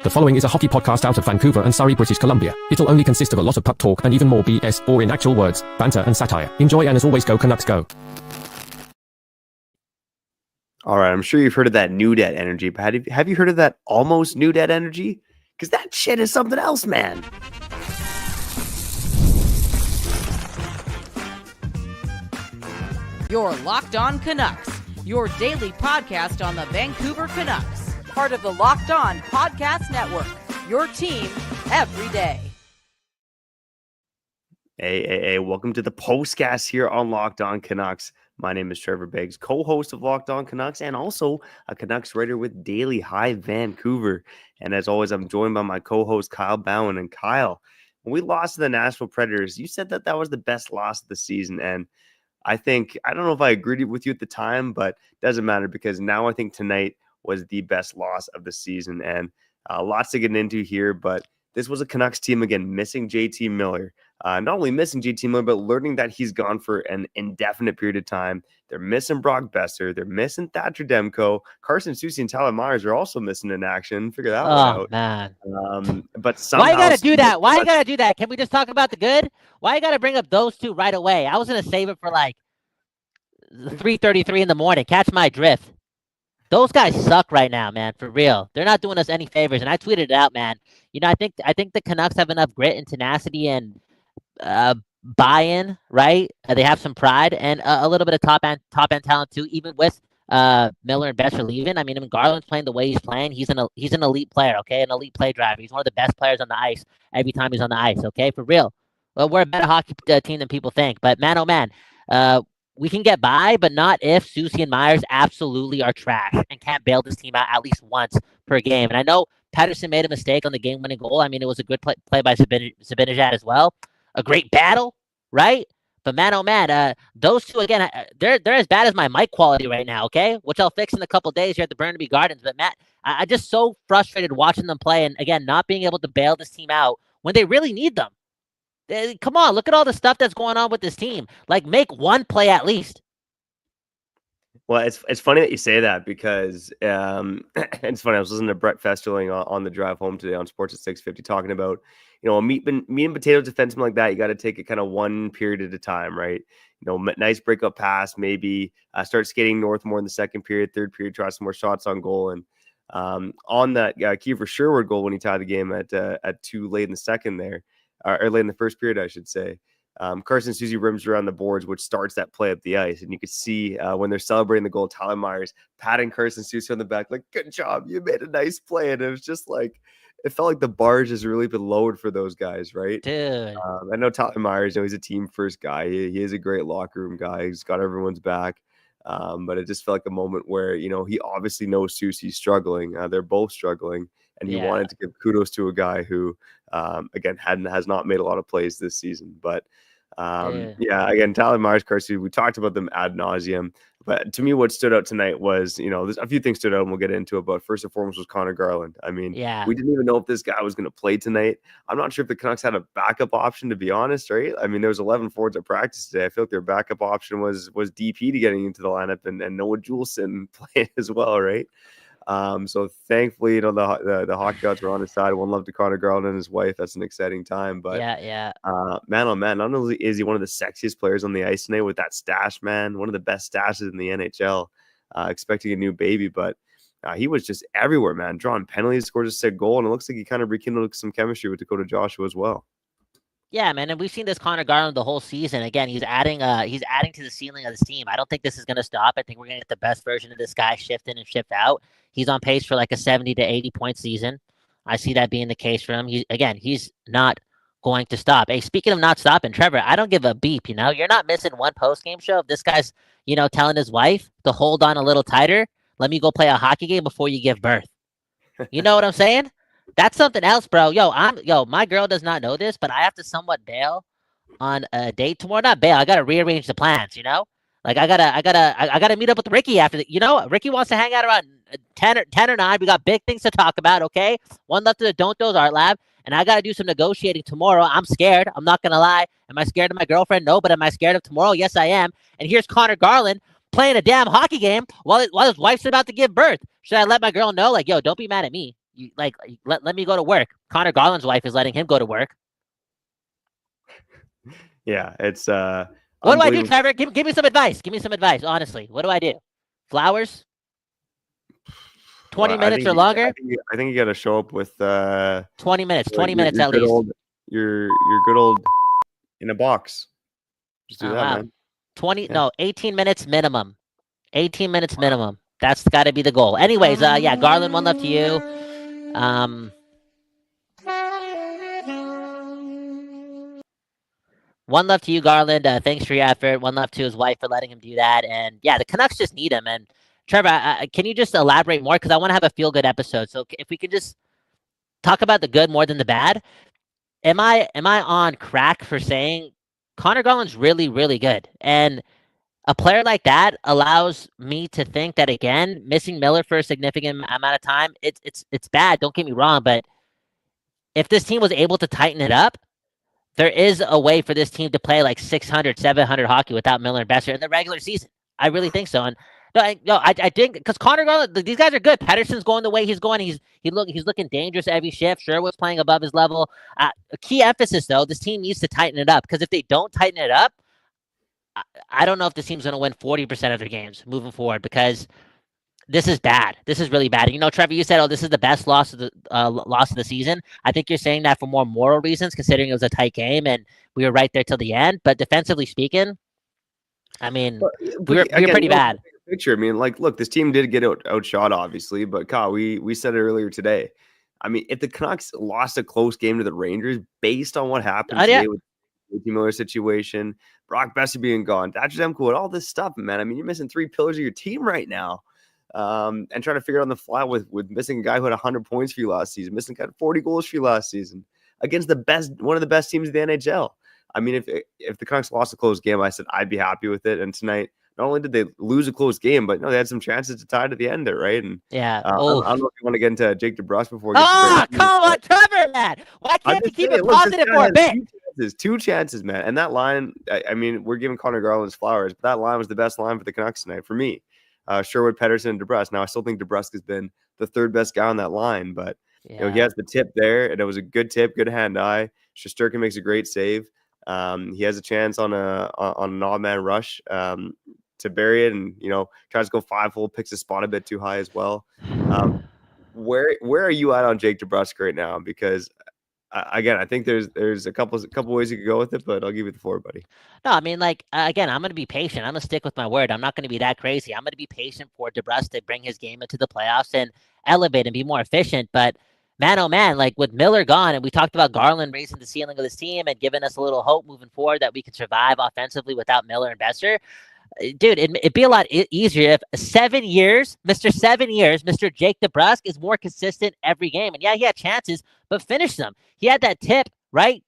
The following is a hockey podcast out of Vancouver and Surrey, British Columbia. It'll only consist of a lot of puck talk and even more BS, or in actual words, banter and satire. Enjoy, and as always, go Canucks go. All right, I'm sure you've heard of that new debt energy, but have you heard of that almost new debt energy? Because that shit is something else, man. You're Locked On Canucks, your daily podcast on the Vancouver Canucks. Part of the Locked On Podcast Network, your team every day. Hey, welcome to the postcast here on Locked On Canucks. My name is Trevor Beggs, co-host of Locked On Canucks and also a Canucks writer with Daily Hive Vancouver. And as always, I'm joined by my co-host Kyle Bowen. And Kyle, when we lost to the Nashville Predators, you said that was the best loss of the season. And I don't know if I agreed with you at the time, but it doesn't matter because now I think tonight was the best loss of the season. And lots to get into here, but this was a Canucks team, again, missing JT Miller. Not only missing JT Miller, but learning that he's gone for an indefinite period of time. They're missing Brock Besser. They're missing Thatcher Demko. Carson Soucy and Tyler Myers are also missing in action. Figure that one out. Man. But somehow, why you gotta do that? Why you gotta do that? Can we just talk about the good? Why you gotta bring up those two right away? I was gonna save it for like 3:33 in the morning. Catch my drift. Those guys suck right now, man. For real, they're not doing us any favors. And I tweeted it out, man. You know, I think the Canucks have enough grit and tenacity and buy-in, right? They have some pride and a little bit of top end talent too. Even with Miller and Besser leaving, I mean, Garland's playing the way he's playing. He's an elite player, okay, an elite play driver. He's one of the best players on the ice every time he's on the ice, okay, for real. Well, we're a better hockey team than people think. But man, oh man, we can get by, but not if Soucy and Myers absolutely are trash and can't bail this team out at least once per game. And I know Pettersson made a mistake on the game-winning goal. I mean, it was a good play by Zibanejad as well. A great battle, right? But man, oh man, those two, again, they're as bad as my mic quality right now, okay? Which I'll fix in a couple days here at the Burnaby Gardens. But Matt, I'm just so frustrated watching them play and, again, not being able to bail this team out when they really need them. Come on, look at all the stuff that's going on with this team. Like, make one play at least. Well, it's funny that you say that because it's funny. I was listening to Brett Festerling on the drive home today on Sports at 650 talking about, you know, a meat and potatoes defenseman like that. You got to take it kind of one period at a time, right? You know, nice breakup pass, maybe start skating north more in the second period, third period, try some more shots on goal. And on that Kiefer Sherwood goal when he tied the game at 2 late in the second there, or late in the first period, I should say. Carson Soucy rims around the boards, which starts that play up the ice. And you could see when they're celebrating the goal, Tyler Myers patting Carson Soucy on the back, like, good job, you made a nice play. And it was just like, it felt like the bar has really been lowered for those guys, right? Dude. I know Tyler Myers, you know, he's a team first guy. He is a great locker room guy. He's got everyone's back. But it just felt like a moment where, you know, he obviously knows Soucy's struggling. They're both struggling. And he wanted to give kudos to a guy who, again, has not made a lot of plays this season. But again, Tyler Myers, Carson, we talked about them ad nauseum. But to me, what stood out tonight was, you know, there's a few things stood out, and we'll get into it. But first and foremost was Conor Garland. I mean, we didn't even know if this guy was going to play tonight. I'm not sure if the Canucks had a backup option, to be honest, right? I mean, there was 11 forwards at practice today. I feel like their backup option was DP to getting into the lineup and Noah Juleson playing as well, right? So thankfully, you know, the hockey gods were on his side. One love to Conor Garland and his wife. That's an exciting time. But man, oh man, not only is he one of the sexiest players on the ice tonight with that stash, man, one of the best stashes in the NHL, expecting a new baby, but he was just everywhere, man, drawing penalties, scored a sick goal, and it looks like he kind of rekindled some chemistry with Dakota Joshua as well. Yeah, man, and we've seen this Conor Garland the whole season. Again, he's adding to the ceiling of this team. I don't think this is going to stop. I think we're going to get the best version of this guy shift in and shift out. He's on pace for like a 70 to 80 point season. I see that being the case for him. He's not going to stop. Hey, speaking of not stopping, Trevor, I don't give a beep, you know? You're not missing one post-game show. If this guy's, you know, telling his wife to hold on a little tighter, let me go play a hockey game before you give birth. You know what I'm saying? That's something else, bro. My girl does not know this, but I have to somewhat bail on a date tomorrow. Not bail. I got to rearrange the plans, you know? Like I gotta meet up with Ricky after Ricky wants to hang out around 10 or 9. We got big things to talk about, okay? One left to the Don't Doze Art Lab, and I gotta do some negotiating tomorrow. I'm scared. I'm not gonna lie. Am I scared of my girlfriend? No, but am I scared of tomorrow? Yes, I am. And here's Conor Garland playing a damn hockey game while his wife's about to give birth. Should I let my girl know, like, yo, don't be mad at me. let me go to work. Conor Garland's wife is letting him go to work. Yeah, it's What do I do, Trevor? Give me some advice. Give me some advice, honestly. What do I do? Flowers? 20 minutes or longer? I think you got to show up with 20 minutes. 20 minutes at least. Your good old in a box. Just do that, man. 18 minutes minimum. 18 minutes minimum. That's got to be the goal. Anyways, Garland, one love to you. One love to you, Garland. Thanks for your effort. One love to his wife for letting him do that. And yeah, the Canucks just need him. And Trevor, can you just elaborate more? Because I want to have a feel-good episode. So if we could just talk about the good more than the bad. Am I on crack for saying Conor Garland's really, really good? And a player like that allows me to think that, again, missing Miller for a significant amount of time, it's bad. Don't get me wrong, but if this team was able to tighten it up, there is a way for this team to play like 600, 700 hockey without Miller and Boeser in the regular season. I really think so. And I think because Conor Garland, these guys are good. Pettersson's going the way he's going. He's looking dangerous every shift. Sherwood's playing above his level. A key emphasis, though, this team needs to tighten it up, because if they don't tighten it up, I don't know if this team's going to win 40% of their games moving forward, because this is bad. This is really bad. Trevor, you said, this is the best loss of the season. I think you're saying that for more moral reasons, considering it was a tight game and we were right there till the end. But defensively speaking, I mean, we were pretty bad. Picture. I mean, look, this team did get outshot, obviously, but Kyle, we said it earlier today. I mean, if the Canucks lost a close game to the Rangers, based on what happened today with the JT Miller situation, Brock Bessie being gone, Thatcher Demko, all this stuff, man. I mean, you're missing 3 pillars of your team right now. And trying to figure it on the fly with missing a guy who had 100 points for you last season, missing a guy 40 goals for you last season against one of the best teams in the NHL. I mean, if the Canucks lost a close game, I said I'd be happy with it. And tonight, not only did they lose a close game, but they had some chances to tie to the end there, right? And yeah, I don't know if you want to get into Jake DeBrusk before. Come on, Trevor, man! Why can't you keep it positive for a bit? Two chances, man. And that line, I mean, we're giving Conor Garland's flowers, but that line was the best line for the Canucks tonight for me. Sherwood, Pettersson, and DeBrusk. Now, I still think DeBrusk has been the third best guy on that line, but he has the tip there, and it was a good tip, good hand-eye. Shesterkin makes a great save. He has a chance on an odd man rush to bury it, and tries to go 5-hole, picks his spot a bit too high as well. Where are you at on Jake DeBrusk right now? Because again, I think there's a couple ways you could go with it, but I'll give you the floor, buddy. No, I mean, again, I'm going to be patient. I'm going to stick with my word. I'm not going to be that crazy. I'm going to be patient for DeBrusk to bring his game into the playoffs and elevate and be more efficient. But man, oh man, with Miller gone, and we talked about Garland raising the ceiling of this team and giving us a little hope moving forward that we can survive offensively without Miller and Boeser. Dude, it'd be a lot easier if 7 years, Mr. Jake DeBrusk is more consistent every game. And yeah, he had chances, but finished them. He had that tip, right?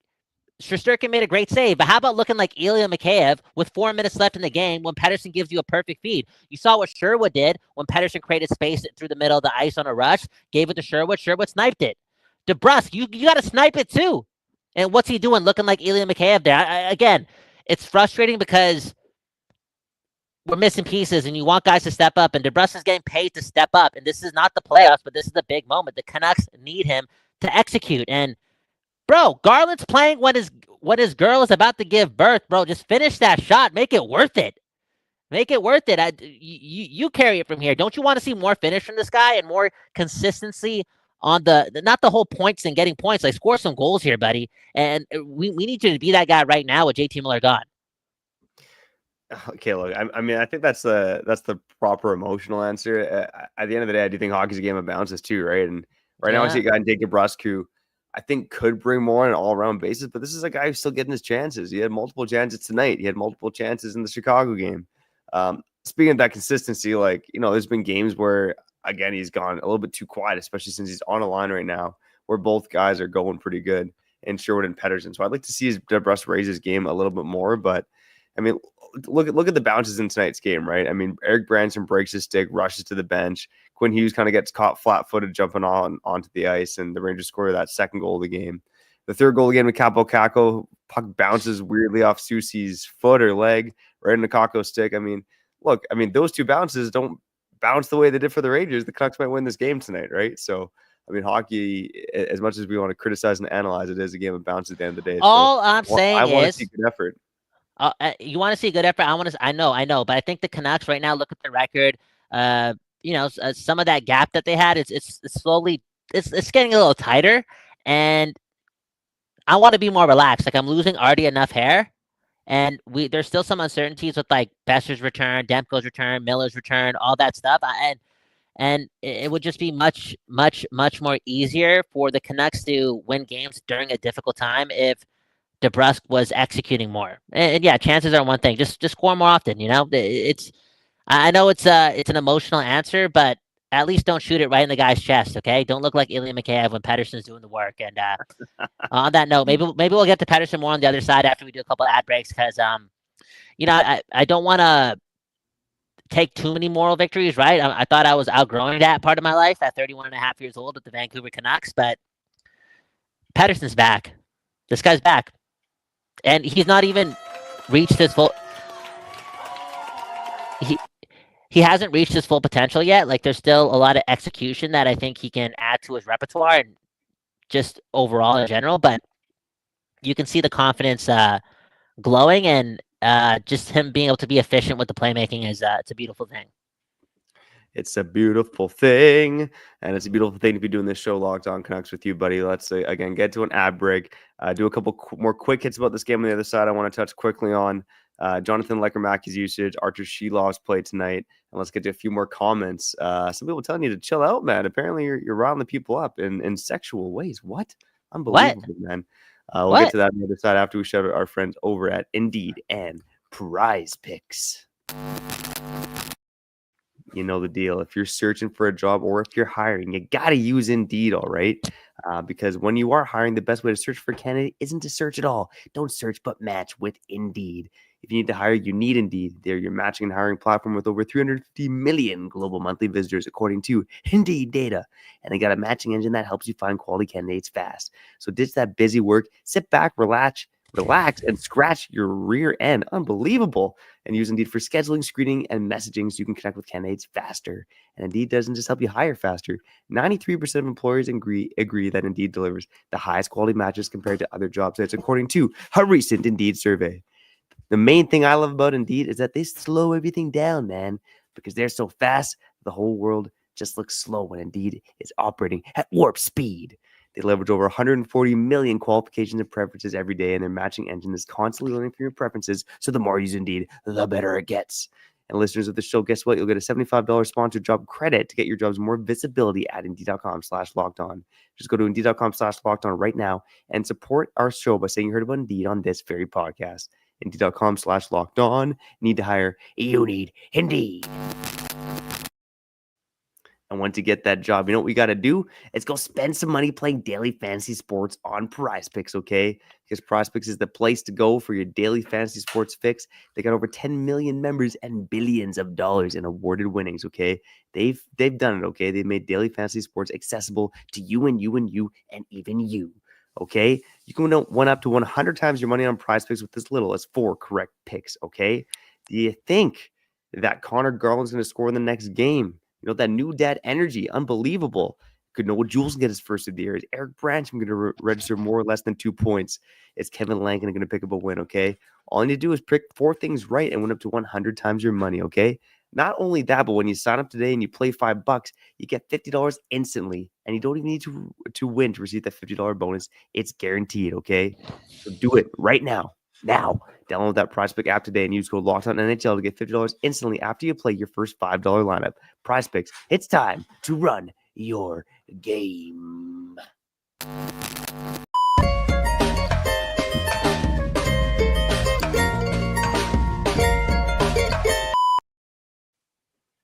Shesterkin made a great save, but how about looking like Ilya Mikheyev with 4 minutes left in the game when Pettersson gives you a perfect feed? You saw what Sherwood did when Pettersson created space through the middle of the ice on a rush, gave it to Sherwood. Sherwood sniped it. DeBrusk, you got to snipe it too. And what's he doing looking like Ilya Mikheyev there? Again, it's frustrating because we're missing pieces, and you want guys to step up, and DeBrusk is getting paid to step up, and this is not the playoffs, but this is the big moment. The Canucks need him to execute, and bro, Garland's playing when his girl is about to give birth, bro. Just finish that shot. Make it worth it. Make it worth it. You carry it from here. Don't you want to see more finish from this guy and more consistency on not the whole points and getting points? Score some goals here, buddy. And we need you to be that guy right now with JT Miller gone. Okay, look, I mean, I think that's the proper emotional answer. At the end of the day, I do think hockey's a game of bounces too, right? And right now I see a guy in Jake DeBrusk who I think could bring more on an all-around basis, but this is a guy who's still getting his chances. He had multiple chances tonight. He had multiple chances in the Chicago game. Speaking of that consistency, there's been games where, again, he's gone a little bit too quiet, especially since he's on a line right now where both guys are going pretty good, and Sherwood and Pettersson. So I'd like to see DeBrusk raise his game a little bit more, but I mean, look at the bounces in tonight's game, right? I mean, Eric Branson breaks his stick, rushes to the bench. Quinn Hughes kind of gets caught flat-footed jumping onto the ice, and the Rangers score that second goal of the game. The third goal again with Capo Caco, puck bounces weirdly off Soucy's foot or leg right into Caco's stick. I mean, those two bounces don't bounce the way they did for the Rangers. The Canucks might win this game tonight, right? So I mean, hockey, as much as we want to criticize and analyze, it is a game of bounce at the end of the day. All I'm I saying want to is, see good effort. you want to see good effort. I know, but I think the Canucks right now, look at the record. Some of that gap that they had, it's slowly, it's getting a little tighter, and I want to be more relaxed. Like, I'm losing already enough hair, and there's still some uncertainties with like Besser's return, Demko's return, Miller's return, all that stuff. And it would just be much, much, much more easier for the Canucks to win games during a difficult time if DeBrusk was executing more. And yeah, chances are one thing. Just score more often. I know it's an emotional answer, but at least don't shoot it right in the guy's chest. Okay, don't look like Ilya Mikheyev when Pettersson's doing the work. And on that note, maybe we'll get to Pettersson more on the other side after we do a couple of ad breaks, because I don't want to take too many moral victories, right? I thought I was outgrowing that part of my life at 31 and a half years old with the Vancouver Canucks, but Pettersson's back. This guy's back. And he's not even reached his full... He hasn't reached his full potential yet. Like, there's still a lot of execution that I think he can add to his repertoire and just overall in general, but you can see the confidence glowing, and just him being able to be efficient with the playmaking is it's a beautiful thing. It's a beautiful thing, and it's a beautiful thing to be doing this show Locked On Canucks with you, buddy. Let's again get to an ad break. Do a couple more quick hits about this game on the other side. I want to touch quickly on Jonathan Lecker-Mackey's usage, Archer Shelov's play tonight, and let's get to a few more comments. Some people telling you to chill out, man. Apparently, you're riling the people up in sexual ways. What? Unbelievable, man. We'll get to that on the other side after we shout out our friends over at Indeed and PrizePicks. You know the deal. If you're searching for a job or if you're hiring, you got to use Indeed, all right? Because when you are hiring, the best way to search for a candidate isn't to search at all. Don't search, but match with Indeed. If you need to hire, you need Indeed. They're your matching and hiring platform with over 350 million global monthly visitors, according to Indeed data. And they got a matching engine that helps you find quality candidates fast. So ditch that busy work. Sit back, relax, and scratch your rear end. Unbelievable. And use Indeed for scheduling, screening, and messaging so you can connect with candidates faster. And Indeed doesn't just help you hire faster. 93% of employers agree that Indeed delivers the highest quality matches compared to other job sites, according to a recent Indeed survey. The main thing I love about Indeed is that they slow everything down, man, because they're so fast, the whole world just looks slow when Indeed is operating at warp speed. They leverage over 140 million qualifications and preferences every day, and their matching engine is constantly learning from your preferences, so the more you use Indeed, the better it gets. And listeners of the show, guess what? You'll get a $75 sponsored job credit to get your jobs more visibility at Indeed.com/lockedon. Just go to Indeed.com/lockedon right now and support our show by saying you heard about Indeed on this very podcast. Indeed.com/lockedon. Need to hire? You need Indeed. And once you get that job, you know what we got to do? It's go spend some money playing daily fantasy sports on PrizePicks, okay? Because PrizePicks is the place to go for your daily fantasy sports fix. They got over 10 million members and billions of dollars in awarded winnings, okay? They've done it, okay? They've made daily fantasy sports accessible to you and you and you and even you, okay? You can win up to 100 times your money on PrizePicks with as little as 4 correct picks, okay? Do you think that Conor Garland's going to score in the next game? You know, that new dad energy, unbelievable. Could Noah Jules get his first of the year? Is Eric Branch going to register more or less than 2 points? Is Kevin Lankin going to pick up a win, okay? All you need to do is pick 4 things right and win up to 100 times your money, okay? Not only that, but when you sign up today and you play $5, you get $50 instantly, and you don't even need to win to receive that $50 bonus. It's guaranteed, okay? So do it right now. Now, download that PrizePick app today and use code LOCKEDONNHL to get $50 instantly after you play your first $5 lineup. PrizePicks, it's time to run your game.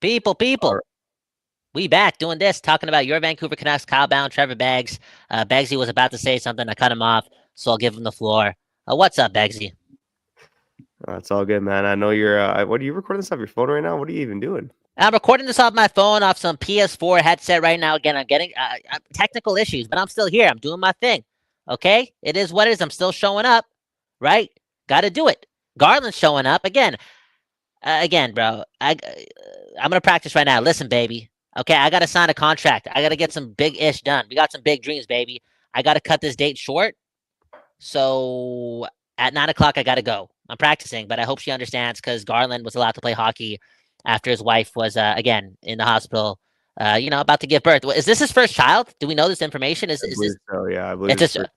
People. We back doing this, talking about your Vancouver Canucks, Kyle Bound, Trevor Beggs. Beggsy was about to say something. I cut him off, so I'll give him the floor. What's up, Beggsy? It's all good, man. I know you're. What are you recording this off your phone right now? What are you even doing? I'm recording this off my phone, off some PS4 headset right now. Again, I'm getting technical issues, but I'm still here. I'm doing my thing. Okay? It is what it is. I'm still showing up, right? Got to do it. Garland's showing up. Again, bro, I'm going to practice right now. Listen, baby. Okay, I got to sign a contract. I got to get some big-ish done. We got some big dreams, baby. I got to cut this date short. So at 9 o'clock, I got to go. I'm practicing, but I hope she understands because Garland was allowed to play hockey after his wife was, again, in the hospital, about to give birth. Is this his first child? Do we know this information? Is believe this? so, yeah. I believe It's it's just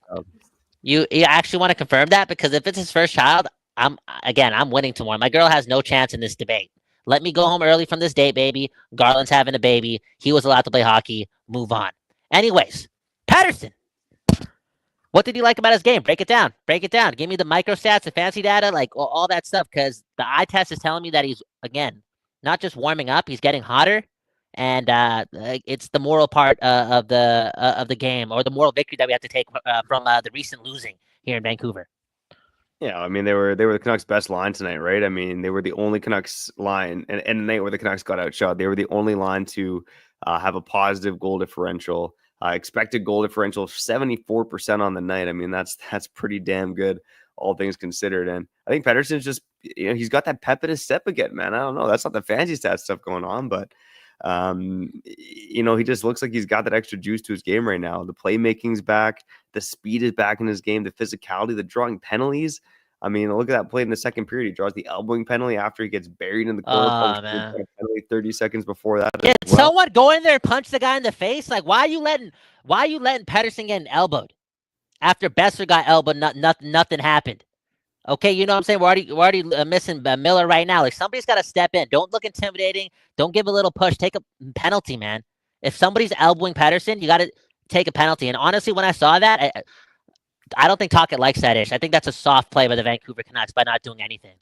you actually want to confirm that because if it's his first child, I'm winning tomorrow. My girl has no chance in this debate. Let me go home early from this date, baby. Garland's having a baby. He was allowed to play hockey. Move on. Anyways, Pettersson. What did you like about his game? Break it down. Break it down. Give me the micro stats, the fancy data, like all that stuff. Because the eye test is telling me that he's, again, not just warming up, he's getting hotter. And it's the moral part of the game, or the moral victory that we have to take from the recent losing here in Vancouver. Yeah, I mean they were the Canucks' best line tonight, right? I mean they were the only Canucks line, and the night where the Canucks got outshot, they were the only line to have a positive goal differential. Expected goal differential 74% on the night. I mean that's pretty damn good, all things considered. And I think Pettersson's just he's got that pep in his step again, man. I don't know, that's not the fancy stat stuff going on, but he just looks like he's got that extra juice to his game right now. The playmaking's back, the speed is back in his game, the physicality, the drawing penalties. I mean, look at that play in the second period. He draws the elbowing penalty after he gets buried in the corner. Man. Penalty 30 seconds before that. Yeah, someone go in there and punch the guy in the face. Like, why are you letting Pettersson get elbowed after Besser got elbowed? Nothing happened. Okay, you know what I'm saying? We're already missing Miller right now. Like, somebody's got to step in. Don't look intimidating. Don't give a little push. Take a penalty, man. If somebody's elbowing Pettersson, you got to take a penalty. And honestly, when I saw that, I don't think Tocchet likes that ish. I think that's a soft play by the Vancouver Canucks by not doing anything.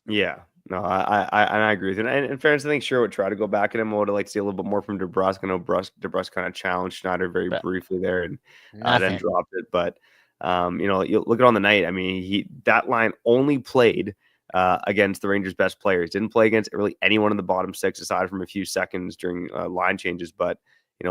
Yeah, no, I agree with you. And in fairness, I think Sherwood tried to go back at him. I would like to see a little bit more from DeBrusk. I know DeBrusk kind of challenged Schneider very briefly there and then dropped it. But you look at on the night. I mean, that line only played against the Rangers' best players. Didn't play against really anyone in the bottom six aside from a few seconds during line changes. But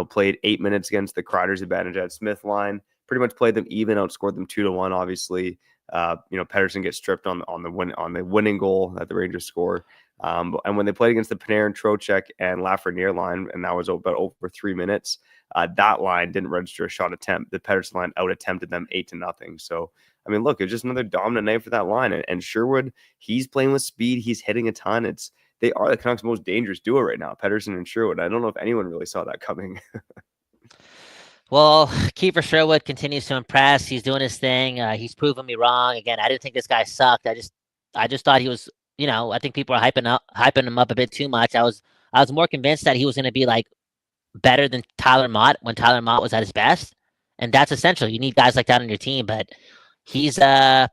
played 8 minutes against the Kreider's advantage at Smith line. Pretty much played them even, outscored them 2-1. Obviously, Pettersson gets stripped on the winning goal that the Rangers score. And when they played against the Panarin, Trocheck, and Lafreniere line, and that was about over 3 minutes, that line didn't register a shot attempt. The Pettersson line out attempted them 8-0. So, I mean, look, it's just another dominant night for that line. And Sherwood, he's playing with speed. He's hitting a ton. They are the Canucks' most dangerous duo right now, Pettersson and Sherwood. I don't know if anyone really saw that coming. Well, Kiefer Sherwood continues to impress. He's doing his thing. He's proven me wrong. Again, I didn't think this guy sucked. I just thought he was, I think people are hyping him up a bit too much. I was more convinced that he was going to be like better than Tyler Mott when Tyler Mott was at his best. And that's essential. You need guys like that on your team, but he's I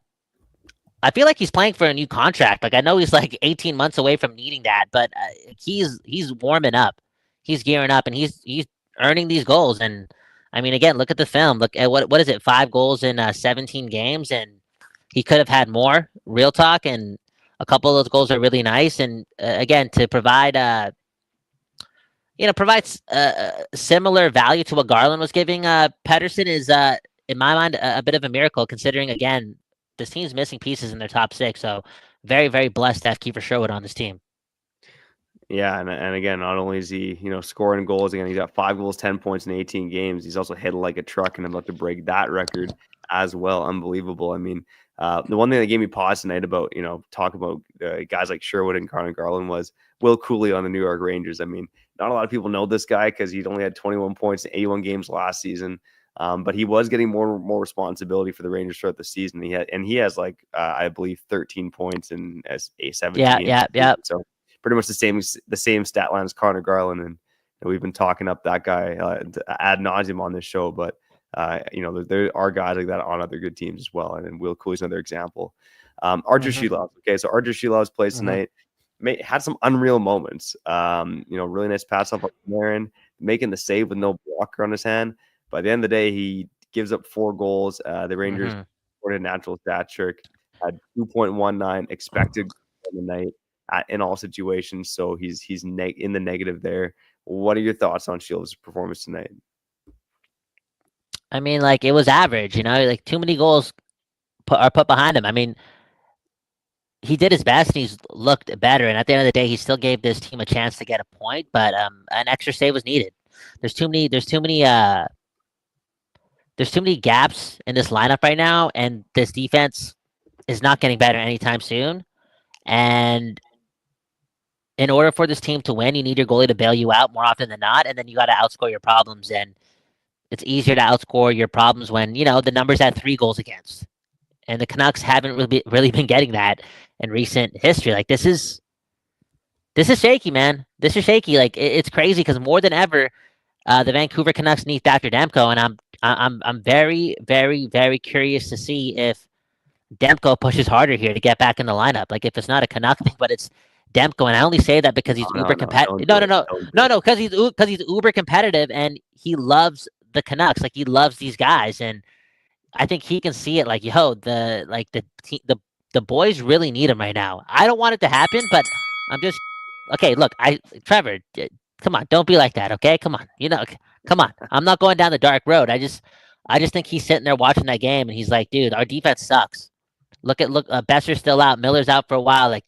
feel like he's playing for a new contract. Like, I know he's like 18 months away from needing that, but he's warming up. He's gearing up and he's earning these goals. And I mean, again, look at the film. Look at what is it? 5 goals in 17 games, and he could have had more. Real talk, and a couple of those goals are really nice. And again, to provide, provides similar value to what Garland was giving. Pettersson is, in my mind, a bit of a miracle, considering again this team's missing pieces in their top 6. So very, very blessed to have Kiefer Sherwood on this team. Yeah, and again, not only is he, scoring goals, again, he's got 5 goals, 10 points in 18 games. He's also hit like a truck and about to break that record as well. Unbelievable. I mean, the one thing that gave me pause tonight about, talk about guys like Sherwood and Conor Garland was Will Cooley on the New York Rangers. I mean, not a lot of people know this guy because he'd only had 21 points in 81 games last season. But he was getting more responsibility for the Rangers throughout the season. He has like, I believe 13 points in a 17. Yeah. So pretty much the same stat line as Conor Garland, and we've been talking up that guy ad nauseum on this show. But there are guys like that on other good teams as well, and Will Cooley's another example. Artur Shilov. Okay, so Artur Shilov's plays tonight had some unreal moments. Really nice pass off of Marin, making the save with no blocker on his hand. By the end of the day, he gives up 4 goals. The Rangers scored a natural stat trick, had 2.19 expected on the night. In all situations, so he's in the negative there. What are your thoughts on Shields' performance tonight? I mean, like, it was average, like too many goals are put behind him. I mean, he did his best and he's looked better. And at the end of the day, he still gave this team a chance to get a point, but an extra save was needed. There's too many gaps in this lineup right now, and this defense is not getting better anytime soon. And in order for this team to win, you need your goalie to bail you out more often than not, and then you got to outscore your problems. And it's easier to outscore your problems when, the number's at 3 goals against. And the Canucks haven't really been getting that in recent history. Like, this is shaky, man. This is shaky. Like, it's crazy because more than ever, the Vancouver Canucks need Thatcher Demko, and I'm very, very, very curious to see if Demko pushes harder here to get back in the lineup. Like, if it's not a Canuck thing, but it's Demko, and I only say that because he's uber competitive. No, because he's uber competitive and he loves the Canucks. Like, he loves these guys, and I think he can see it. Like, the boys really need him right now. I don't want it to happen, but I'm just okay. Look, Trevor, come on, don't be like that, okay? Come on, come on. I'm not going down the dark road. I just think he's sitting there watching that game, and he's like, dude, our defense sucks. Look, Besser's still out. Miller's out for a while. Like,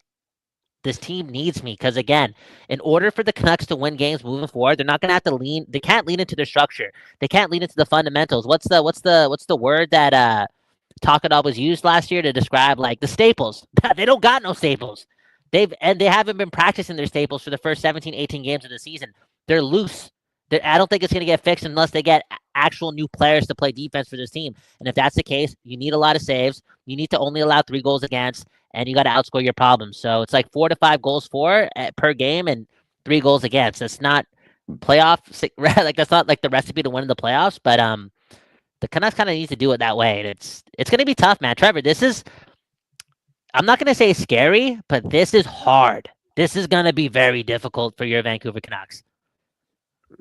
this team needs me because, again, in order for the Canucks to win games moving forward, they're not going to have to lean. They can't lean into their structure. They can't lean into the fundamentals. What's the word that Takadal was used last year to describe, like, the staples? They don't got no staples. They haven't been practicing their staples for the first 17, 18 games of the season. They're loose. I don't think it's going to get fixed unless they get actual new players to play defense for this team. And if that's the case, you need a lot of saves. You need to only allow 3 goals against, and you got to outscore your problems. So it's like 4 to 5 goals per game and 3 goals against. That's not playoff. Like, that's not like the recipe to win the playoffs. But the Canucks kind of need to do it that way. And it's going to be tough, man. Trevor, I'm not going to say scary, but this is hard. This is going to be very difficult for your Vancouver Canucks.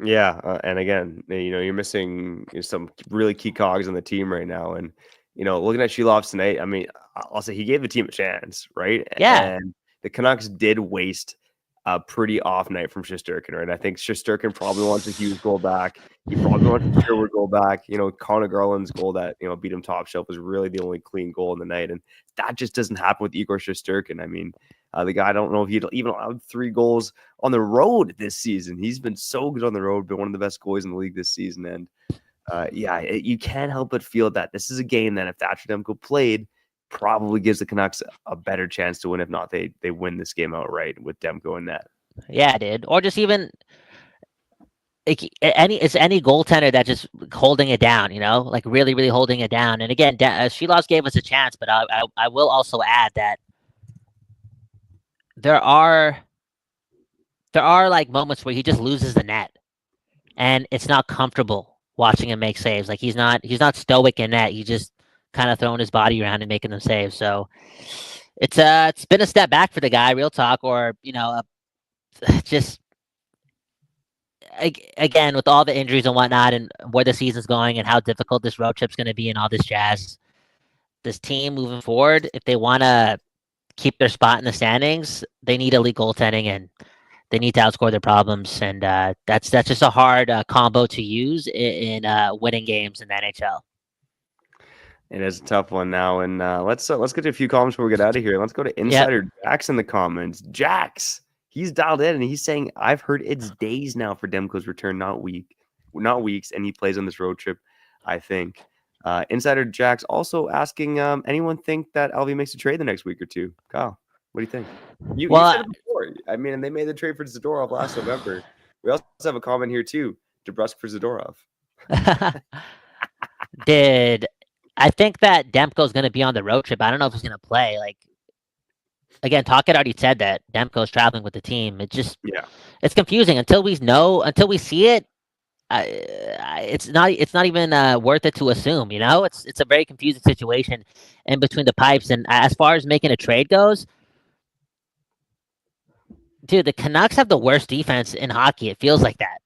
Yeah, and again, you're missing some really key cogs on the team right now, and looking at Shilovs tonight, I mean, I'll say he gave the team a chance, right? Yeah, and the Canucks did waste a pretty off night from Shesterkin, right? I think Shesterkin probably wants a Hughes goal back. He probably wants a Sherwood goal back. Conor Garland's goal that beat him top shelf was really the only clean goal in the night, and that just doesn't happen with Igor Shesterkin. I mean, the guy, I don't know if he'd even allowed 3 goals on the road this season. He's been so good on the road, been one of the best goalies in the league this season. And you can't help but feel that this is a game that if Thatcher Demko played, probably gives the Canucks a better chance to win. If not, they win this game outright with Demko in net. Yeah, dude. Or just even any goaltender that's just holding it down, like really, really holding it down. And again, Shilovs gave us a chance, but I will also add that there are like moments where he just loses the net, and it's not comfortable watching him make saves. Like, he's not stoic in net. He's just kind of throwing his body around and making them saves. So it's been a step back for the guy, real talk. Or just again with all the injuries and whatnot, and where the season's going, and how difficult this road trip's going to be, and all this jazz. This team moving forward, if they want to keep their spot in the standings, they need elite goaltending, and they need to outscore their problems. And that's just a hard combo to use in winning games in the NHL. It is a tough one now. And let's get to a few comments before we get out of here. Let's go to Insider Jax in the comments. Jax, he's dialed in and he's saying, I've heard it's days now for Demko's return, not weeks, and he plays on this road trip, I think. Insider Jax also asking, anyone think that LV makes a trade the next week or two? Kyle, what do you think? You said it before. I mean, and they made the trade for Zadorov last November. We also have a comment here too. DeBrusk for Zadorov. I think that Demko's going to be on the road trip. I don't know if he's going to play. Like, again, Talkett already said that Demko's traveling with the team. It's confusing until we see it. It's not even worth it to assume. It's a very confusing situation in between the pipes. And as far as making a trade goes, dude, the Canucks have the worst defense in hockey. It feels like that.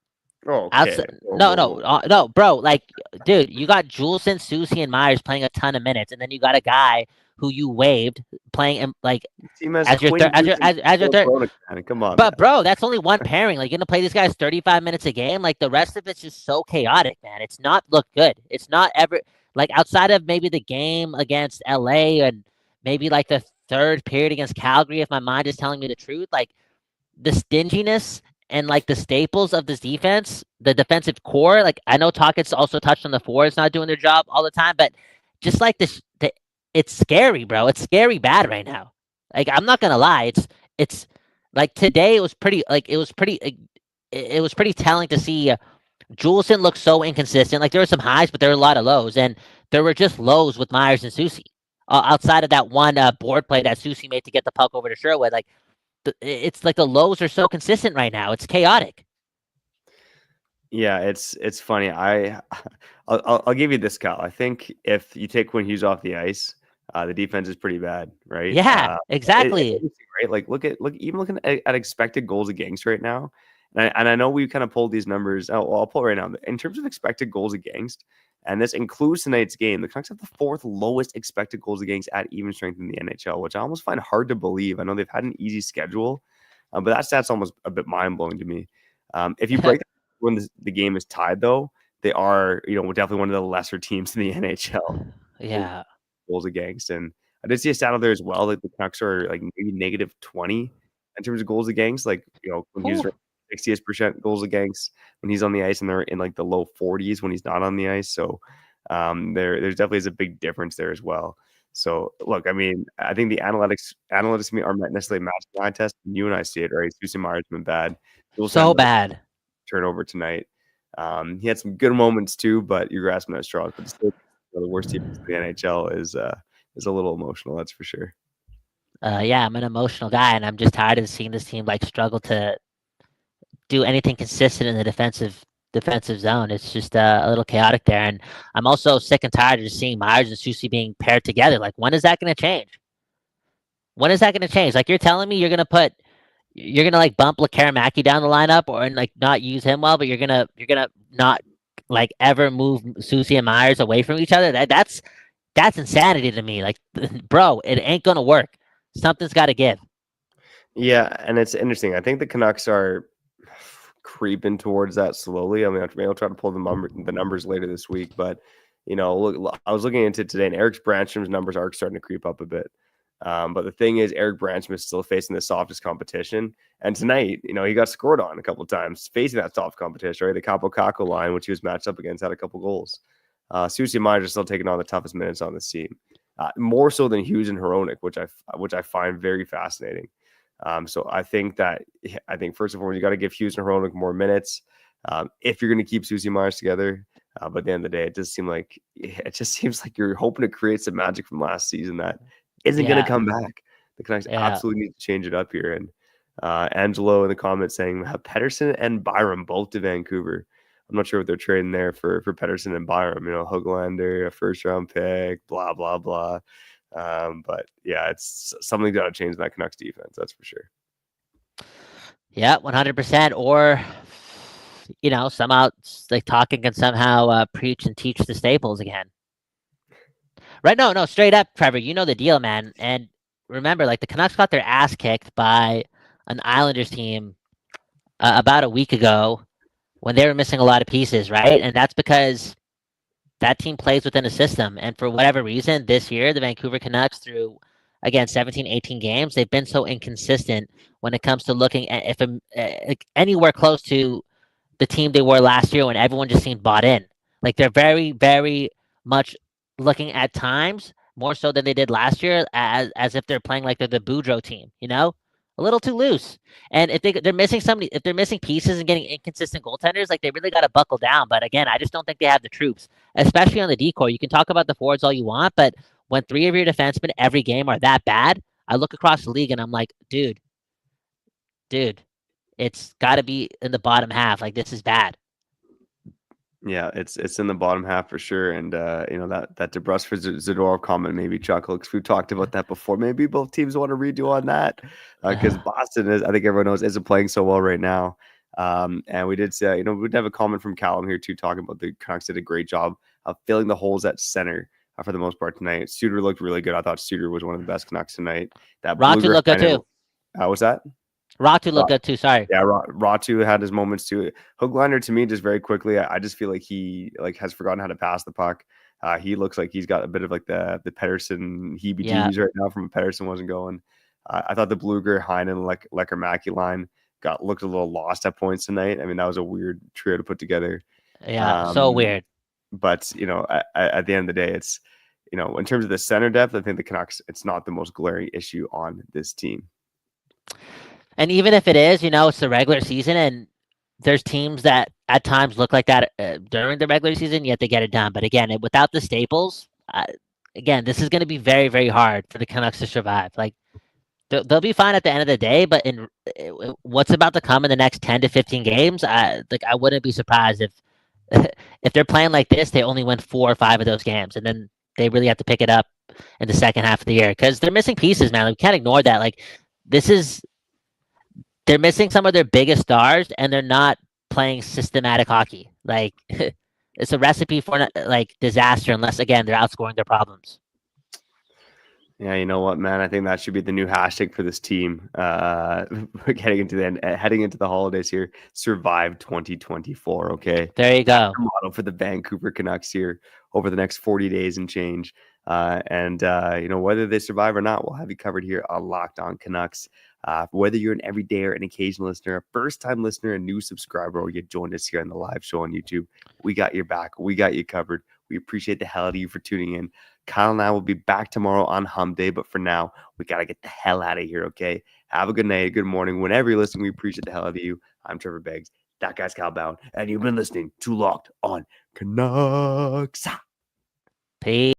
Oh, okay. No, bro. Like, dude, you got Juleson, Susie, and Myers playing a ton of minutes, and then you got a guy who you waived playing like as your third. Come on, but bro, that's only one pairing. Like, you're gonna play these guys 35 minutes a game. Like, the rest of it's just so chaotic, man. It's not look good. It's not ever like outside of maybe the game against LA and maybe like the third period against Calgary, if my mind is telling me the truth, like the stinginess and like the staples of this defense, the defensive core. Like I know Talkett's also touched on the forwards not doing their job all the time, but just like this, it's scary, bro. It's scary bad right now. Like I'm not gonna lie, it's like today it was pretty telling to see. Juleson looked so inconsistent. Like there were some highs, but there were a lot of lows, and there were just lows with Myers and Susie. Outside of that one board play that Susie made to get the puck over to Sherwood, like it's like the lows are so consistent right now. It's chaotic. Yeah, it's funny. I'll give you this, Kyle. I think if you take Quinn Hughes off the ice, the defense is pretty bad, right? Yeah, exactly. Right. Like look even looking at expected goals against right now. And I know we kind of pulled these numbers. I'll pull it right now. In terms of expected goals against, and this includes tonight's game, the Canucks have the 4th lowest expected goals against at even strength in the NHL, which I almost find hard to believe. I know they've had an easy schedule, but that stat's almost a bit mind-blowing to me. If you break when the game is tied, though, they are, definitely one of the lesser teams in the NHL. Yeah. Goals against. And I did see a stat out there as well. Like the Canucks are like maybe negative 20 in terms of goals against. Like, when he's 60th% goals against when he's on the ice, and they're in like the low 40s when he's not on the ice. So there's definitely is a big difference there as well. So look, I mean, I think the analytics to me aren't necessarily matching the eye test. You and I see it, right? Susie Myers has been bad. So bad. Turnover tonight. He had some good moments too, but you're grasping at straws. But still, the worst team in the NHL is a little emotional. That's for sure. Yeah, I'm an emotional guy, and I'm just tired of seeing this team like struggle to do anything consistent in the defensive zone. It's just a little chaotic there, and I'm also sick and tired of just seeing Myers and Susie being paired together. Like, when is that going to change? When is that going to change? Like, you're telling me you're going to like bump Lekaramaki down the lineup and like not use him well, but you're gonna not like ever move Susie and Myers away from each other. That's insanity to me. Like, bro, it ain't gonna work. Something's got to give. Yeah, and it's interesting. I think the Canucks are creeping towards that slowly. I mean, I'll try to pull the numbers later this week, but look, I was looking into it today, and Eric Brandstrom's numbers are starting to creep up a bit. But the thing is, Eric Brandstrom is still facing the softest competition. And tonight, he got scored on a couple of times facing that soft competition, right? The Capo Caco line, which he was matched up against, had a couple goals. Susie Myers is still taking on the toughest minutes on the team, more so than Hughes and Hronek, which I find very fascinating. So I think first and foremost, you got to give Hughes and Hronek more minutes if you're going to keep Susie Myers together. But at the end of the day, it just seems like you're hoping to create some magic from last season that isn't going to come back. The Canucks absolutely need to change it up here. And Angelo in the comments saying Pettersson and Byram both to Vancouver. I'm not sure what they're trading there for Pettersson and Byram. Höglander, a first-round pick, blah, blah, blah. But yeah, it's something got to change in that Canucks defense. That's for sure. Yeah, 100%. Or, somehow like talking can somehow preach and teach the staples again. Right? No, straight up, Trevor. You know the deal, man. And remember, like the Canucks got their ass kicked by an Islanders team about a week ago when they were missing a lot of pieces, right? And that's because that team plays within a system. And for whatever reason, this year, the Vancouver Canucks, through, again, 17, 18 games, they've been so inconsistent when it comes to looking at anywhere close to the team they were last year when everyone just seemed bought in. Like they're very, very much looking at times more so than they did last year as if they're playing like they're the Boudreaux team, a little too loose. And if they're missing if they're missing pieces and getting inconsistent goaltenders, like they really got to buckle down. But again, I just don't think they have the troops, especially on the decor. You can talk about the forwards all you want, but when 3 of your defensemen every game are that bad, I look across the league and I'm like, dude, it's got to be in the bottom half. Like this is bad. Yeah, it's in the bottom half for sure. And that DeBrusk for Zadorov comment maybe chuckle, because we've talked about that before. Maybe both teams want to redo on that because Boston is, I think everyone knows, isn't playing so well right now. And we did say, we'd have a comment from Callum here too, talking about the Canucks did a great job of filling the holes at center for the most part tonight. Suter looked really good. I thought Suter was one of the best Canucks tonight. That Ratu looked good too. What's that? Ratu looked good too. Sorry. Yeah, Ratu had his moments too. Höglander, to me, just very quickly, I just feel like he has forgotten how to pass the puck. He looks like he's got a bit of like the Pettersson Yeah. heebie-jeebies right now from when Pettersson wasn't going. I thought the Blueger, Heinen, Lecker-Mackey line looked a little lost at points tonight. I mean, that was a weird trio to put together. Yeah, so weird. But, at the end of the day, it's, in terms of the center depth, I think the Canucks, it's not the most glaring issue on this team. And even if it is, it's the regular season, and there's teams that at times look like that during the regular season, yet they get it done. But again, without the staples, again, this is going to be very, very hard for the Canucks to survive. Like, they'll be fine at the end of the day, but in what's about to come in the next 10 to 15 games, I wouldn't be surprised if if they're playing like this, they only win 4 or 5 of those games, and then they really have to pick it up in the second half of the year because they're missing pieces, man. We can't ignore that. Like, they're missing some of their biggest stars, and they're not playing systematic hockey. Like, it's a recipe for like disaster unless, again, they're outscoring their problems. Yeah, you know what, man? I think that should be the new hashtag for this team. Heading into the holidays here, survive 2024. Okay, there you go. Motto for the Vancouver Canucks here over the next 40 days and change. Whether they survive or not, we'll have you covered here on Locked On Canucks. Whether you're an everyday or an occasional listener, a first-time listener, a new subscriber, or you joined us here on the live show on YouTube, we got your back. We got you covered. We appreciate the hell out of you for tuning in. Kyle and I will be back tomorrow on Hum Day, but for now, we got to get the hell out of here, okay? Have a good night, a good morning. Whenever you're listening, we appreciate the hell out of you. I'm Trevor Beggs. That guy's Kyle Bound, and you've been listening to Locked On Canucks. Peace.